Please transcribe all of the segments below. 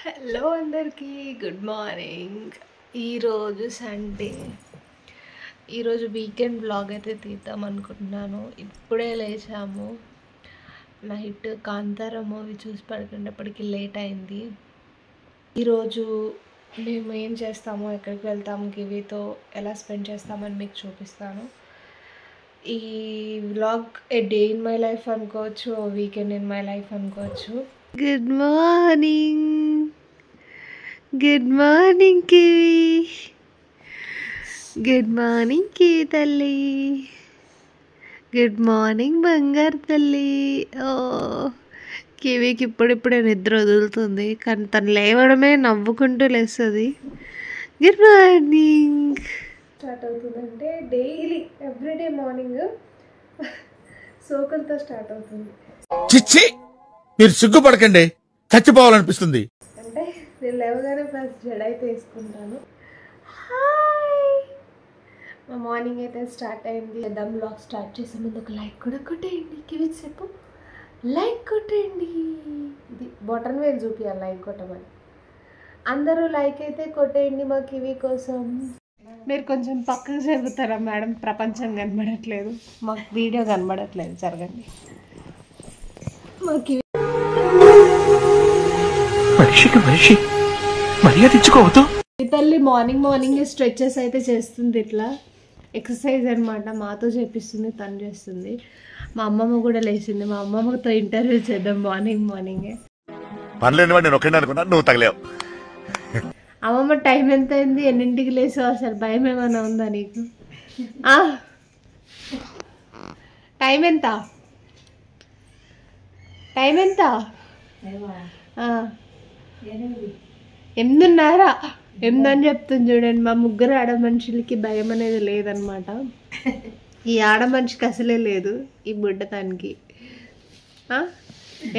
Hello అందరికీ good morning. ఈరోజు Sunday, ఈరోజు వీకెండ్ బ్లాగ్ అయితే తీద్దాం అనుకుంటున్నాను. ఇప్పుడే లేచాము. నైట్ కాంతార మూవీ చూసి పడుకునేటప్పటికి లేట్ అయింది. ఈరోజు మేము ఏం చేస్తామో, ఎక్కడికి వెళ్తాము, కివీతో ఎలా స్పెండ్ చేస్తామని మీకు చూపిస్తాను. ఈ vlog A day in my life అనుకోవచ్చు, వీకెండ్ ఇన్ మై లైఫ్ అనుకోవచ్చు. Good morning, good morning kiwi, good morning kiwi తల్లి, గుడ్ మార్నింగ్ బంగారు తల్లి. ఓ కివికి ఇప్పుడిప్పుడే నిద్ర వదులుతుంది, కానీ తను లేవడమే నవ్వుకుంటూ లేస్తుంది. Good morning. స్టార్ట్ అవుతుందంటే డైలీ ఎవ్రీడే మార్నింగ్ సోకలతో స్టార్ట్ అవుతుంది. చిచ్చి, మీరు సిగ్గుపడకండి, చచ్చిపోవాలనిపిస్తుంది. అంటే నేను లేవగానే ఫస్ట్ జడ అయితే వేసుకుంటాను. హాయ్, మా మార్నింగ్ అయితే స్టార్ట్ అయింది. దమ్ బ్లాగ్ స్టార్ట్ చేసే ముందు ఒక లైక్ కూడా కొట్టేయండి. కివి చెప్పు, లైక్ కొట్టేయండి. ఇది బటన్ వేలు చూపించాలి లైక్ కొట్టమని. అందరూ లైక్ అయితే కొట్టేయండి మా కివి కోసం. మీరు కొంచెం పక్కకు జరుగుతారా మేడం? ప్రపంచం కనబడట్లేదు, మాకు వీడియో కనబడట్లేదు, జరగండి. మా కివి మనిషికి మనిషి మర్యాద ఇచ్చుకోవద్దు. ఈ తల్లి మార్నింగ్ స్ట్రెచెస్ అయితే చేస్తుంది. ఇట్లా ఎక్సర్సైజ్ అనమాట, మాతో చేపిస్తుంది, తను చేస్తుంది. మా అమ్మమ్మ కూడా లేచింది. మా అమ్మమ్మతో ఇంటర్వ్యూ చేద్దాం మార్నింగే. పనిలేని వాడు నేను ఒక్కడే అనుకున్నా, నువ్వు తగలేవు. అమ్మమ్మ టైం ఎంత అయింది, ఎన్నింటికి లేసావు, అసలు భయం ఏమైనా ఉందా నీకు? టైం ఎంత? 8:30 8 చెప్తుంది చూడండి. మా ముగ్గురు ఆడ మనుషులకి భయం అనేది లేదనమాట. ఈ ఆడ మనిషికి అసలే లేదు, ఈ బుడ్డ తనకి.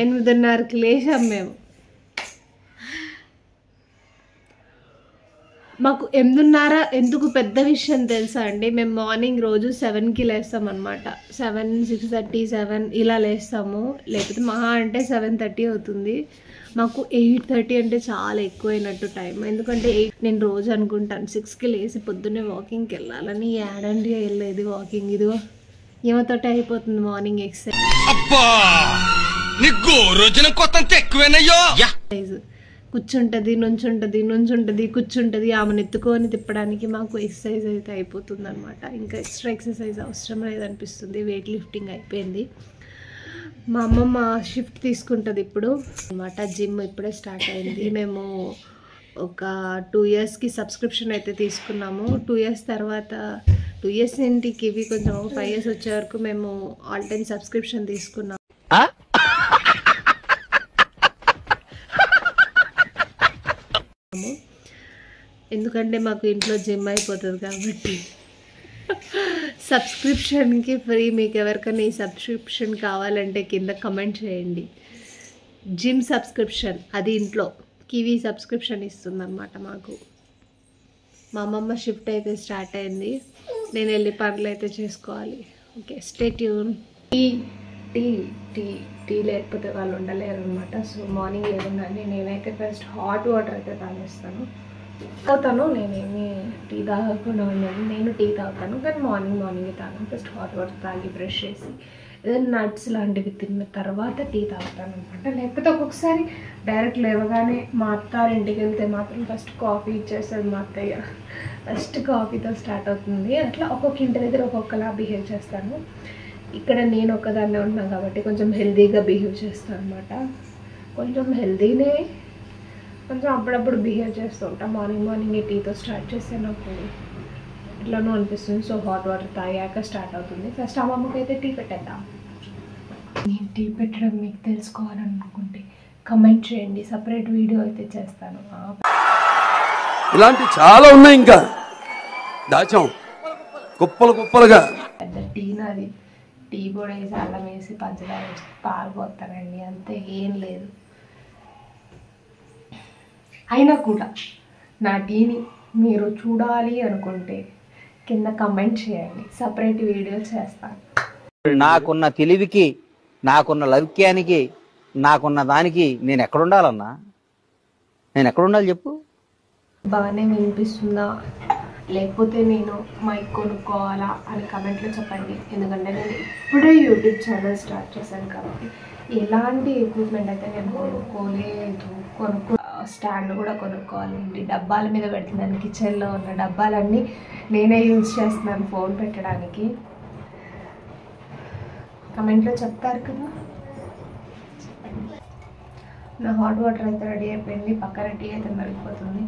8:30కి లేచాం మేము. మాకు 8:30 ఎందుకు పెద్ద విషయం తెలుసా అండి? మేము మార్నింగ్ రోజు 7కి లేస్తాం అనమాట. 7, 6:30, 7 ఇలా లేస్తాము. లేకపోతే మహా అంటే 7:30 అవుతుంది. మాకు 8:30 అంటే చాలా ఎక్కువైనట్టు టైం. ఎందుకంటే నేను రోజు అనుకుంటాను 6కి లేచి పొద్దున్నే వాకింగ్కి వెళ్ళాలని. ఏడండి వెళ్ళేది వాకింగ్? ఇదిగో ఏమతోటి అయిపోతుంది మార్నింగ్ ఎక్సర్సైజ్. కూర్చుంటుంది, నుంచుంటుంది, కూర్చుంటుంది. ఆమెను ఎత్తుకొని తిప్పడానికి మాకు ఎక్సర్సైజ్ అయితే అయిపోతుంది అనమాట. ఇంకా ఎక్స్ట్రా ఎక్సర్సైజ్ అవసరం లేదనిపిస్తుంది. వెయిట్ లిఫ్టింగ్ అయిపోయింది. మా అమ్మమ్మ షిఫ్ట్ తీసుకుంటుంది ఇప్పుడు అనమాట. జిమ్ ఇప్పుడే స్టార్ట్ అయింది. మేము ఒక 2 ఇయర్స్కి సబ్స్క్రిప్షన్ అయితే తీసుకున్నాము. 2 ఇయర్స్ తర్వాత 2 ఇయర్స్ ఏంటికి ఇవి కొంచెం 5 ఇయర్స్ వచ్చే వరకు మేము ఆల్ టైమ్ సబ్స్క్రిప్షన్ తీసుకున్నాము. ఎందుకంటే మాకు ఇంట్లో జిమ్ అయిపోతుంది కాబట్టి. సబ్స్క్రిప్షన్కి ఫ్రీ. మీకు ఎవరికైనా ఈ సబ్స్క్రిప్షన్ కావాలంటే కింద కమెంట్ చేయండి. జిమ్ సబ్స్క్రిప్షన్, అది ఇంట్లో. కివీ సబ్స్క్రిప్షన్ ఇస్తుందన్నమాట మాకు. మా అమ్మమ్మ షిఫ్ట్ అయితే స్టార్ట్ అయింది. నేను వెళ్ళి పనులు అయితే చేసుకోవాలి. Okay, stay tune. టీ లేకపోతే వాళ్ళు ఉండలేరు అనమాట. సో మార్నింగ్ లేదండి, నేనైతే ఫస్ట్ హాట్ వాటర్ అయితే తాగేస్తాను. నేనేమి టీ తాగకుండా ఉన్నాను. నేను టీ తాగుతాను, కానీ మార్నింగే తాగాను. ఫస్ట్ హాట్ వాటర్ తాగి బ్రష్ చేసి ఏదైనా నట్స్ లాంటివి తిన్న తర్వాత టీ తాగుతాను అనమాట. లేకపోతే ఒక్కొక్కసారి డైరెక్ట్ లేవగానే మా అత్తారు ఇంటికి వెళ్తే మాత్రం ఫస్ట్ కాఫీ ఇచ్చేస్తుంది మా అత్తయ్య. ఫస్ట్ కాఫీతో స్టార్ట్ అవుతుంది. అట్లా ఒక్కొక్క ఇంటి దగ్గర ఒక్కొక్కలా బిహేవ్ చేస్తాను. ఇక్కడ నేను ఒక్కదాన్నే ఉన్నాను కాబట్టి కొంచెం హెల్తీగా బిహేవ్ చేస్తాను అనమాట. కొంచెం హెల్తీనే, కొంచెం అప్పుడప్పుడు బిహేవ్ చేస్తూ ఉంటాం. మార్నింగ్ టీతో స్టార్ట్ చేస్తే నాకు ఎట్లానో అనిపిస్తుంది. సో హాట్ వాటర్ తాగాక స్టార్ట్ అవుతుంది. ఫస్ట్ అమ్మమ్మకి అయితే టీ పెట్టేద్దాం. నేను టీ పెట్టడం మీకు తెలుసుకోవాలనుకుంటే కమెంట్ చేయండి, సపరేట్ వీడియో అయితే చేస్తాను. ఇలాంటి చాలా ఉన్నాయి, ఇంకా దాచాం కుప్పలుగా. పెద్ద టీ నాది. టీ పొడి వేసి, అల్లం వేసి, పంచదార వేసి పాలు పోతానండి, అంతే, ఏం లేదు. అయినా కూడా నా టీని మీరు చూడాలి అనుకుంటే కింద కమెంట్ చేయండి, సపరేట్ వీడియో చేస్తాను. నాకున్న తెలివికి, నాకున్న లౌక్యానికి, నాకున్న దానికి నేను ఎక్కడుండాలన్నా? నేను ఎక్కడ ఉండాలి చెప్పు? బాగానే వినిపిస్తుందా లేకపోతే నేను మైక్ కొనుక్కోవాలా అని కమెంట్లో చెప్పండి. ఎందుకంటే నేను ఇప్పుడే యూట్యూబ్ ఛానల్ స్టార్ట్ చేశాను కాబట్టి ఎలాంటి ఎక్విప్మెంట్ అయితే నేను కొనుక్కోలేదు. స్టాండ్ కూడా కొనుక్కోవాలండి. డబ్బాల మీద పెట్టినాను. కిచెన్లో ఉన్న డబ్బాలన్నీ నేనే యూజ్ చేస్తున్నాను ఫోన్ పెట్టడానికి. కమెంట్లో చెప్తారు కదా. నా హాట్ వాటర్ అయితే రెడీ అయిపోయింది. పక్కన టీ అయితే మరిగిపోతుంది.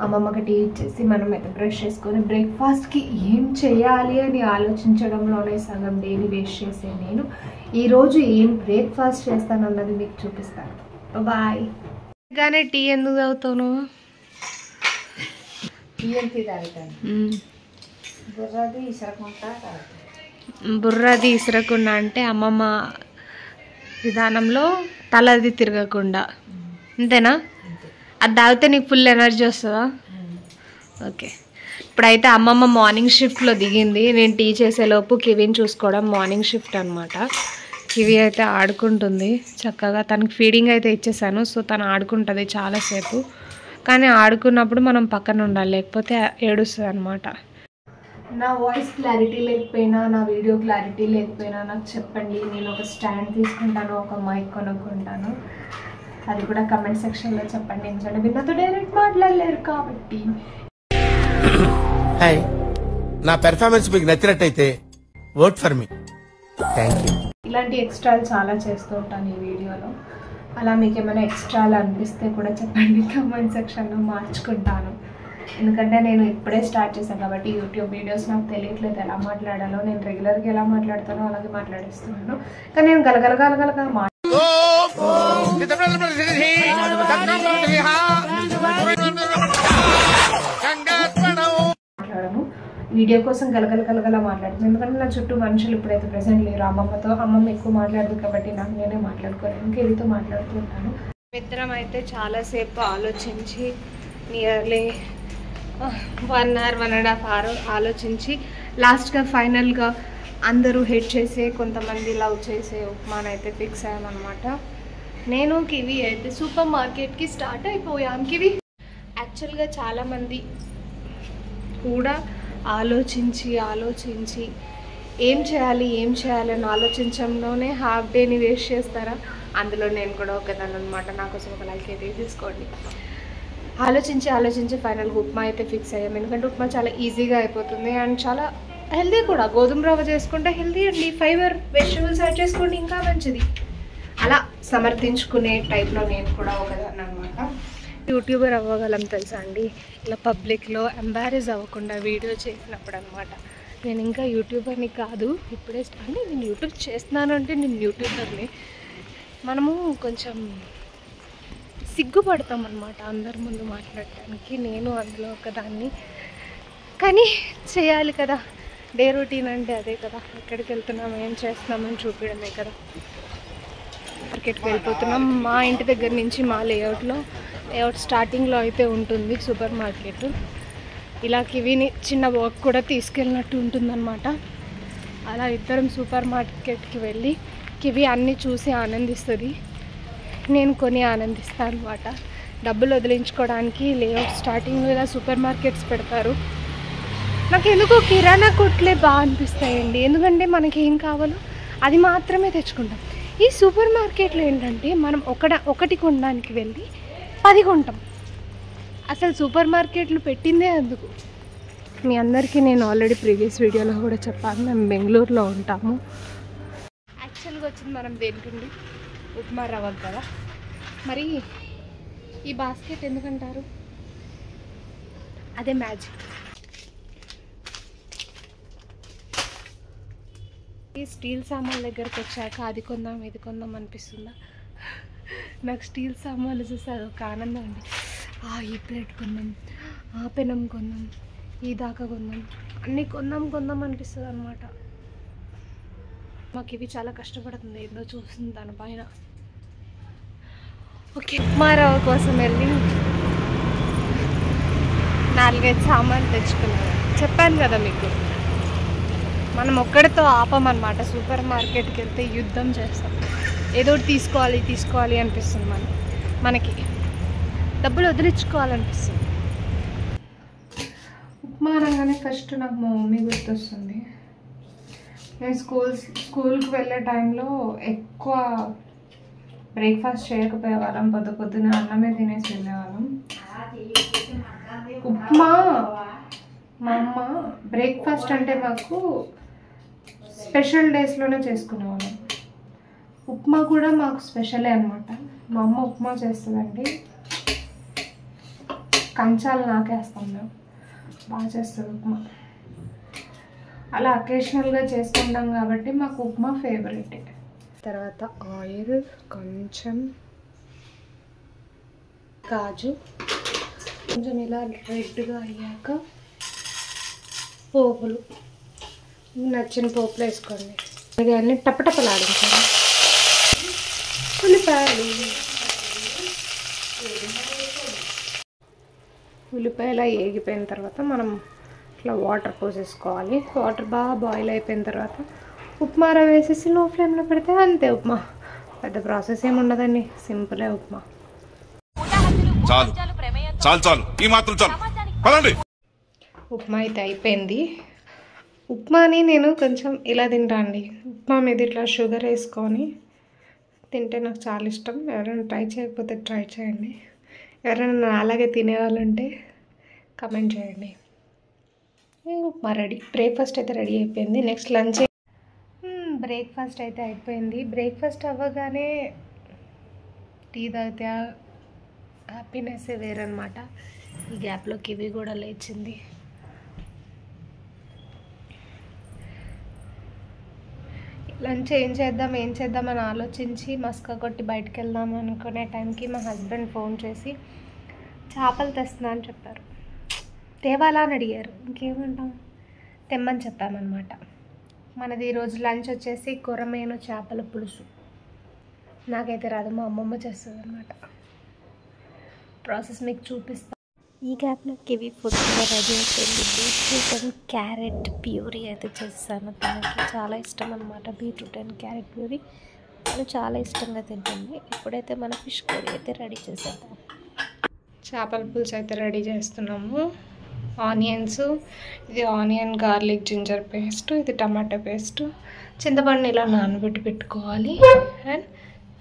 అమ్మమ్మకి టీ ఇచ్చేసి మనం అయితే బ్రష్ చేసుకొని బ్రేక్ఫాస్ట్కి ఏం చేయాలి అని ఆలోచించడంలోనే సగం డైలీ వేస్ట్ చేసే నేను ఈరోజు ఏం బ్రేక్ఫాస్ట్ చేస్తానన్నది మీకు చూపిస్తాను. బాయ్. కానీ టీ ఎందుకు తాగుతాను? బుర్రది ఇసరకుండా అంటే అమ్మమ్మ విధానంలో తలది తిరగకుండా, అంతేనా? అది తాగితే నీకు ఫుల్ ఎనర్జీ వస్తుందా? ఓకే. ఇప్పుడైతే అమ్మమ్మ మార్నింగ్ షిఫ్ట్లో దిగింది. నేను టీ చేసేలోపు కివిని చూసుకోవడం మార్నింగ్ షిఫ్ట్ అనమాట. కివి అయితే ఆడుకుంటుంది చక్కగా. తనకి ఫీడింగ్ అయితే ఇచ్చేసాను. సో తను ఆడుకుంటుంది చాలాసేపు. కానీ ఆడుకున్నప్పుడు మనం పక్కన ఉండాలి, లేకపోతే ఏడుస్తుంది అనమాట. నా వాయిస్ క్లారిటీ లేకపోయినా, నా వీడియో క్లారిటీ లేకపోయినా నాకు చెప్పండి. నేను ఒక స్టాండ్ తీసుకుంటాను, ఒక మైక్ కొనుక్కుంటాను. అది కూడా కమెంట్ సెక్షన్లో చెప్పండి. ఎందుకంటే మీరు నాతో డైరెక్ట్ మాట్లాడలేరు కాబట్టి. హాయ్, నా పెర్ఫార్మెన్స్ మీకు నచ్చినట్టయితే vote for me. Thank you. ఇలాంటి ఎక్స్ట్రాలు చాలా చేస్తూ ఉంటాను ఈ వీడియోలో. అలా మీకు ఏమైనా ఎక్స్ట్రాలు అనిపిస్తే కూడా చెప్పండి, కమెంట్ సెక్షన్లో మార్చుకుంటాను. ఎందుకంటే నేను ఇప్పుడే స్టార్ట్ చేశాను కాబట్టి యూట్యూబ్ వీడియోస్ నాకు తెలియట్లేదు ఎలా మాట్లాడాలో. నేను రెగ్యులర్గా ఎలా మాట్లాడతానో అలాగే మాట్లాడేస్తున్నాను. కానీ నేను గలగలగా మాట్లాడము. వీడియో కోసం గలగల మాట్లాడుతున్నాను. ఎందుకంటే నా చుట్టూ మనుషులు ఇప్పుడైతే ప్రెసెంట్ లేరు. అమ్మమ్మ ఎక్కువ మాట్లాడదు కాబట్టి నాకు నేనే మాట్లాడుకోను. ఇంకేదితో మాట్లాడుతూ ఉంటాను. ఇద్దరం అయితే చాలాసేపు ఆలోచించి నియర్లీ 1 hour 1.5 hour ఆలోచించి లాస్ట్గా ఫైనల్గా అందరూ హెడ్ చేసే, కొంతమంది లవ్ చేసే ఉప్మానైతే ఫిక్స్ అయ్యామన్నమాట. నేను కివి అయితే సూపర్ మార్కెట్కి స్టార్ట్ అయిపోయాం. కివి యాక్చువల్గా చాలామంది కూడా ఆలోచించి ఏం చేయాలి అని ఆలోచించడంలోనే హాఫ్ డేని వేస్ట్ చేస్తారా? అందులో నేను కూడా ఒకదాన్ని అనమాట. నా కోసం ఒక లైక్ అయితే తీసుకోండి. ఆలోచించి ఫైనల్గా ఉప్మా అయితే ఫిక్స్ అయ్యాం. ఎందుకంటే ఉప్మా చాలా ఈజీగా అయిపోతుంది అండ్ చాలా హెల్దీ కూడా. గోధుమ రవ్వ చేసుకుంటే హెల్దీ అండి. ఫైబర్, వెజిటబుల్స్ యాడ్ చేసుకోండి ఇంకా మంచిది. అలా సమర్థించుకునే టైప్లో నేను కూడా ఒకదాన్ని అనమాట. యూట్యూబర్ అవ్వగలం తెలుసా అండి, ఇలా పబ్లిక్లో ఎంబారెస్ అవ్వకుండా వీడియో చేసినప్పుడు అనమాట. నేను ఇంకా యూట్యూబర్ని కాదు, ఇప్పుడే అంటే నేను యూట్యూబ్ చేస్తున్నాను అంటే నేను యూట్యూబర్ని. మనము కొంచెం సిగ్గుపడతాం అనమాట అందరి ముందు మాట్లాడటానికి. నేను అందులో ఒకదాన్ని. కానీ చేయాలి కదా, డే రొటీన్ అంటే అదే కదా. ఎక్కడికి వెళ్తున్నాం, ఏం చేస్తున్నామని చూపించడమే కదా. మార్కెట్కి వెళ్ళిపోతున్నాం. మా ఇంటి దగ్గర నుంచి మా లేఅవుట్ స్టార్టింగ్లో అయితే ఉంటుంది సూపర్ మార్కెట్. ఇలా కివిని చిన్న వాక్ కూడా తీసుకెళ్ళినట్టు ఉంటుందన్నమాట. అలా ఇద్దరం సూపర్ మార్కెట్కి వెళ్ళి కివి అన్నీ చూసి ఆనందిస్తుంది, నేను కొని ఆనందిస్తాను అనమాట. డబ్బులు వదిలించుకోవడానికి లేఅవుట్ స్టార్టింగ్లో ఇలా సూపర్ మార్కెట్స్ పెడతారు. నాకు ఎందుకో కిరాణా కొట్లే బాగా అనిపిస్తాయండి. ఎందుకంటే మనకి ఏం కావాలో అది మాత్రమే తెచ్చుకుంటాం. ఈ సూపర్ మార్కెట్లో ఏంటంటే మనం ఒకటి కొనడానికి వెళ్ళి 10 కొంటాం. అసలు సూపర్ మార్కెట్లు పెట్టిందే అందుకు. మీ అందరికీ నేను ఆల్రెడీ ప్రీవియస్ వీడియోలో కూడా చెప్పాను, మేము బెంగళూరులో ఉంటాము. యాక్చువల్గా వచ్చింది మనం దేనికండి, ఉప్మా రవ్వ కదా. మరి ఈ బాస్కెట్ ఎందుకంటారు, అదే మ్యాజిక్. ఈ స్టీల్ సామాన్ల దగ్గరకు వచ్చాక అది కొందాం ఇది కొందాం అనిపిస్తుందా? నాకు స్టీల్ సామాన్లు చూస్తే అదొక ఆనందం అండి. ఈ ప్లేట్ కొందాం, ఆ పెనం కొందాం, ఈ దాకా కొందాం, అన్నీ కొందాం అనిపిస్తుంది అనమాట. మాకు ఇవి చాలా కష్టపడుతుంది, ఏదో చూస్తుంది దాని పైన. ఓకే, ఉప్మా రవ్వ కోసం వెళ్ళి 4-5 సామాన్లు తెచ్చుకున్నాను. చెప్పాను కదా మీకు, మనం ఒక్కడితో ఆపమన్నమాట. సూపర్ మార్కెట్కి వెళ్తే యుద్ధం చేస్తాం, ఏదో తీసుకోవాలి అనిపిస్తుంది మనకి. డబ్బులు వదిలించుకోవాలనిపిస్తుంది. ఉప్మా అనగానే ఫస్ట్ నాకు మా మమ్మీ గుర్తొస్తుంది. నేను స్కూల్కి వెళ్ళే టైంలో ఎక్కువ బ్రేక్ఫాస్ట్ చేయకపోయేవాళ్ళం. పొద్దున అన్నమే తినేసి వెళ్ళేవాళ్ళం. ఉప్మా మా అమ్మ బ్రేక్ఫాస్ట్ అంటే మాకు స్పెషల్ డేస్లోనే చేసుకునేవాళ్ళం. ఉప్మా కూడా మాకు స్పెషలే అనమాట. మా అమ్మ ఉప్మా చేస్తుందండి, కంచాలు నాకేస్తాం మేము. బాగా చేస్తుంది ఉప్మా. అలా అకేషనల్గా చేసుకుంటాం కాబట్టి మాకు ఉప్మా ఫేవరెట్. తర్వాత ఆయిల్, కొంచెం కాజు, కొంచెం ఇలా రెడ్గా అయ్యాక పోపులు, నచ్చిన పోపులు వేసుకోండి. ఇవన్నీ టపటపలాడించాలి. ఉల్లిపాయలు వేగిపోయిన తర్వాత మనం ఇట్లా వాటర్ పోసేసుకోవాలి. వాటర్ బాగా బాయిల్ అయిపోయిన తర్వాత ఉప్మా రవ్వ వేసేసి లో ఫ్లేమ్లో పెడితే అంతే ఉప్మా. పెద్ద ప్రాసెస్ ఏమి ఉండదండి, సింపులే ఉప్మా. చాలు చాలు చాలు, ఈ మాత్రం చాలు, పదండి. ఉప్మా అయితే అయిపోయింది. ఉప్మాని నేను కొంచెం ఇలా తింటా అండి. ఉప్మా మీద ఇట్లా షుగర్ వేసుకొని తింటే నాకు చాలా ఇష్టం. ఎవరైనా ట్రై చేయకపోతే ట్రై చేయండి. ఎవరైనా అలాగే తినేవాళ్ళంటే కమెంట్ చేయండి. ఉప్మా రెడీ. బ్రేక్ఫాస్ట్ అయితే రెడీ అయిపోయింది. Next lunch. బ్రేక్ఫాస్ట్ అయితే అయిపోయింది. బ్రేక్ఫాస్ట్ అవ్వగానే టీ తాగితే హ్యాపీనెస్ వేరనమాట. ఈ గ్యాప్లో కివి కూడా లేచింది. లంచ్ ఏం చేద్దామని ఆలోచించి మస్కా కొట్టి బయటకు వెళ్దాం అనుకునే టైంకి మా హస్బెండ్ ఫోన్ చేసి చేపలు తెస్తున్నా అని చెప్పారు. తేవాలా అని అడిగారు. ఇంకేమంటాం, తెమ్మని చెప్పామన్నమాట. మనది ఈరోజు లంచ్ వచ్చేసి కొరమేను చేపల పులుసు. నాకైతే రాదు, మా అమ్మమ్మ చేస్తుంది అనమాట. ప్రాసెస్ మీకు చూపిస్తాను. ఈ గ్యాప్లో కివి ఫుడ్ కూడా రెడీ అయిపోయింది. బీట్రూట్ అండ్ క్యారెట్ ప్యూరీ అయితే చేస్తాను. తనకి చాలా ఇష్టం అనమాట బీట్రూట్ అండ్ క్యారెట్ ప్యూరీ. తను చాలా ఇష్టంగా తింటుంది. ఇప్పుడైతే మన ఫిష్ కర్రీ అయితే రెడీ చేసేద్దాం. చేపల పులుసు అయితే రెడీ చేస్తున్నాము. ఆనియన్స్, ఇది ఆనియన్ గార్లిక్ జింజర్ పేస్ట్, ఇది టమాటో పేస్ట్, చింతపండు ఇలా నానబెట్టి పెట్టుకోవాలి. అండ్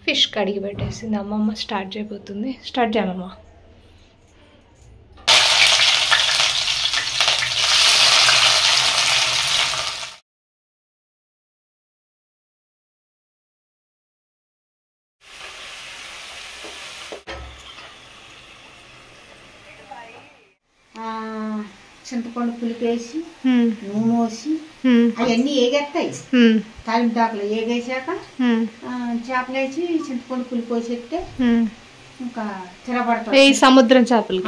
ఫిష్ కడిగి పెట్టేసింది అమ్మమ్మ. స్టార్ట్ చేయబోతుంది. స్టార్ట్ చేయమమ్మ. చింతపండు పులిపేసి నూనె పోసి అవన్నీ ఏగేస్తాయి. తాలింపు ఏగేసాక చేపలు వేసి చింతపండు పులిపి పోసేస్తే ఇంకా తిరగబడతాయి. సముద్రం చేపలు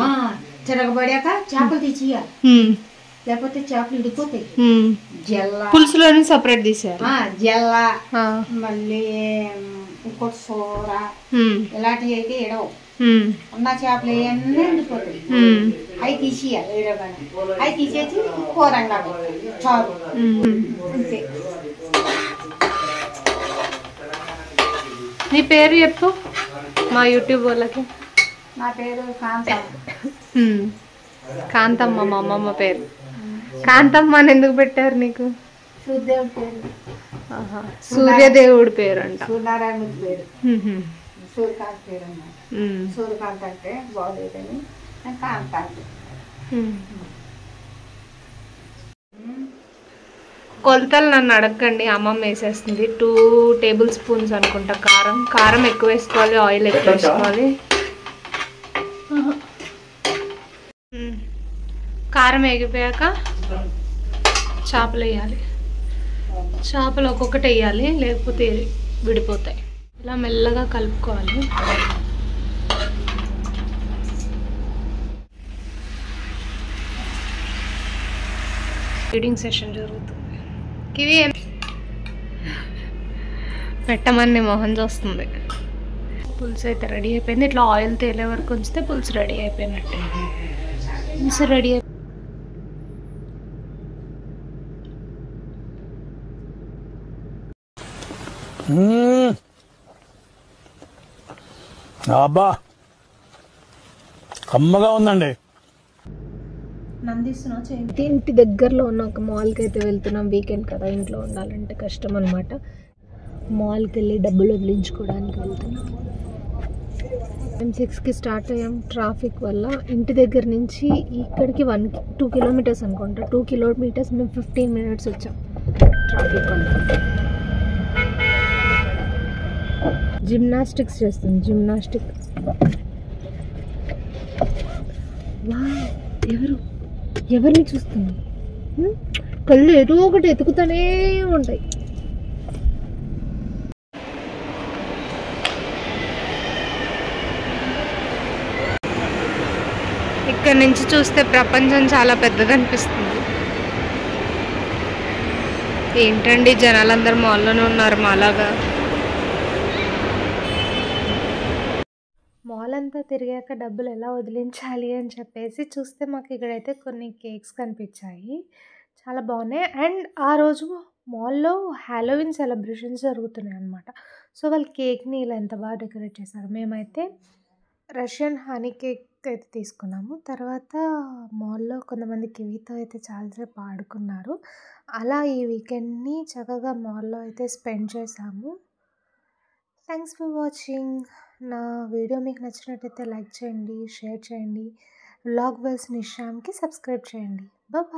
తిరగబడాక చేపలు తీసియాలి, లేకపోతే చేపలు ఇడిపోతాయి. జల్ల పులుసులోని సపరేట్ తీసారు. జల్ల మళ్ళీ ఇంకోటి సోర ఇలాంటివి అయితే ఎడవు. ఉన్న చేపలు అవన్నీ ఎండిపోతాయి. అవి తీసేయాలి. వేరేగానే అవి తీసేసి కూరంగా చాలు అంతే. నీ పేరు చెప్పు మా యూట్యూబ్ వాళ్ళకి. నా పేరు కాంతమ్మ. కాంతమ్మ మా అమ్మమ్మ పేరు. కాంతమ్మ అని ఎందుకు పెట్టారు నీకు? సూర్యదేవుడి పేరు. సూర్యదేవుడి పేరు అంట. సూర్యనారాయణమూర్తి పేరు. సూర్యకాంత్ పేరు అన్నమాట. సూర్యకాంత్ అంటే బాగోలేదని కాంత అంటే. కొలతలు నన్ను అడగండి, అమ్మమ్మ వేసేస్తుంది. 2 టేబుల్ స్పూన్స్ అనుకుంటా కారం. కారం ఎక్కువ వేసుకోవాలి, ఆయిల్ ఎక్కువ వేసుకోవాలి. కారం వేగిపోయాక చేపలు వేయాలి. చేపలు ఒక్కొక్కటి వేయాలి, లేకపోతే విడిపోతాయి. ఇలా మెల్లగా కలుపుకోవాలి. ఫీడింగ్ సెషన్ జరుగుతుంది. కివి పెట్టమని మొహం చూస్తుంది. పులుసు అయితే రెడీ అయిపోయింది. ఇట్లా ఆయిల్ తేలే వరకు ఉంచితే పులుసు రెడీ అయిపోయినట్టే. పులుసు రెడీ అయిపోయింది. అబ్బా కమ్మగా ఉందండి. ఇంటి దగ్గరలో ఉన్న ఒక మాల్కి అయితే వెళ్తున్నాం. వీకెండ్ కదా, ఇంట్లో ఉండాలంటే కష్టం అనమాట. మాల్కి వెళ్ళి డబ్బులు వదిలించుకోవడానికి వెళ్తున్నాం. మేము 6కి స్టార్ట్ అయ్యాం. ట్రాఫిక్ వల్ల ఇంటి దగ్గర నుంచి ఇక్కడికి 2 కిలోమీటర్స్ అనుకుంటా. 2 కిలోమీటర్స్ మేము 15 మినిట్స్ వచ్చాం ట్రాఫిక్ వల్ల. జిమ్నాస్టిక్స్ చేస్తుంది. జిమ్నాస్టిక్. ఎవరిని చూస్తున్నాం? కళ్ళు ఏదో ఒకటి ఎతుకుతూనే ఉంటాయి. ఇక్కడ నుంచి చూస్తే ప్రపంచం చాలా పెద్దది అనిపిస్తుంది. ఏంటండి జనాలందరూ మాల్లోనే ఉన్నారు మాలాగా. మాల్ అంతా తిరిగాక డబ్బులు ఎలా వదిలించాలి అని చెప్పేసి చూస్తే మాకు ఇక్కడైతే కొన్ని కేక్స్ కనిపించాయి. చాలా బాగున్నాయి. అండ్ ఆ రోజు మాల్లో హ్యాలోవిన్ సెలబ్రేషన్స్ జరుగుతున్నాయి అన్నమాట. సో వాళ్ళు కేక్ని ఇలా ఎంత బాగా డెకరేట్ చేశారు. మేమైతే రష్యన్ హనీ కేక్ అయితే తీసుకున్నాము. తర్వాత మాల్లో కొంతమంది కివీతో అయితే చాలాసేపు ఆడుకున్నారు. అలా ఈ వీకెండ్ని చక్కగా మాల్లో అయితే స్పెండ్ చేసాము. Thanks for watching. నా వీడియో మీకు నచ్చినట్టయితే లైక్ చేయండి, షేర్ చేయండి. వ్లాగ్ వర్స్ నిషామ్కి సబ్స్క్రైబ్ చేయండి. బాయ్.